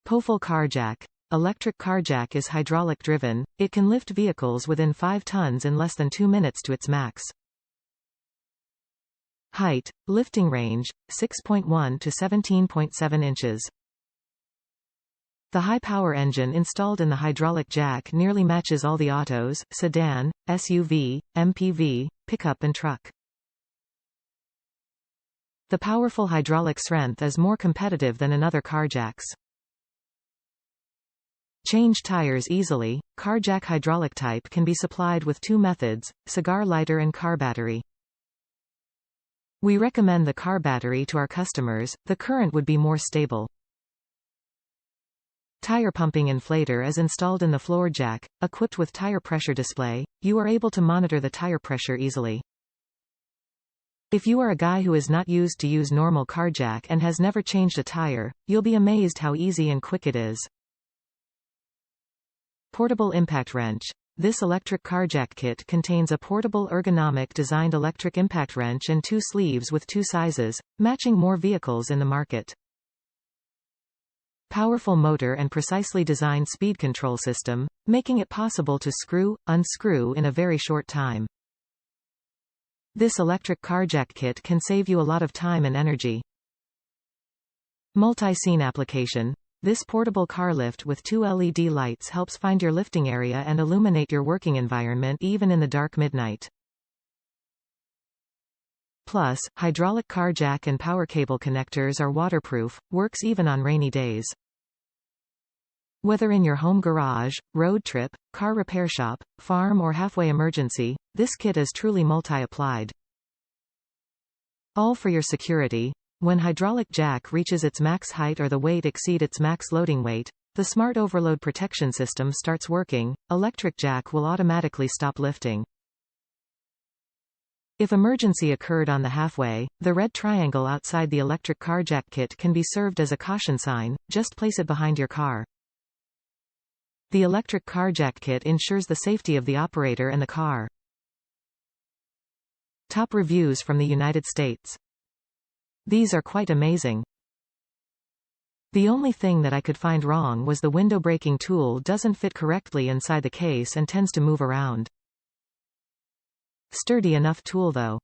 Poweful Car Jack. Electric car jack is hydraulic driven. It can lift vehicles within 5 tons in less than 2 minutes to its max. Height, lifting range, 6.1 to 17.7 inches. The high-power engine installed in the hydraulic jack nearly matches all the autos, sedan, SUV, MPV, pickup and truck. The powerful hydraulic srenth is more competitive than in other car jacks. Change tires easily. Car jack hydraulic type can be supplied with 2 methods, cigar lighter and car battery. We recommend the car battery to our customers. The current would be more stable. Tire pumping inflator is installed in the floor jack, equipped with tire pressure display. You are able to monitor the tire pressure easily. If you are a guy who is not used to use normal car jack and has never changed a tire, you'll be amazed how easy and quick it is. Portable impact wrench. This electric car jack kit contains a portable ergonomic designed electric impact wrench and 2 sleeves with 2 sizes, matching more vehicles in the market. Powerful motor and precisely designed speed control system, making it possible to screw, unscrew in a very short time. This electric car jack kit can save you a lot of time and energy. Multi-scene application. This portable car lift with 2 LED lights helps find your lifting area and illuminate your working environment even in the dark midnight. Plus, hydraulic car jack and power cable connectors are waterproof, works even on rainy days. Whether in your home garage, road trip, car repair shop, farm or halfway emergency, this kit is truly multi-applied. All for your security. When hydraulic jack reaches its max height or the weight exceed its max loading weight, the smart overload protection system starts working. Electric jack will automatically stop lifting. If emergency occurred on the halfway, the red triangle outside the electric car jack kit can be served as a caution sign. Just place it behind your car. The electric car jack kit ensures the safety of the operator and the car. Top reviews from the United States. These are quite amazing. The only thing that I could find wrong was the window braking tool doesn't fit correctly inside the case and tends to move around. Sturdy enough tool though.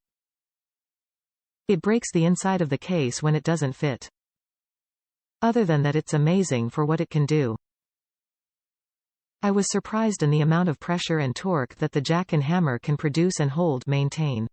It breaks the inside of the case when it doesn't fit. Other than that, it's amazing for what it can do. I was surprised in the amount of pressure and torque that the jack and hammer can produce and maintain.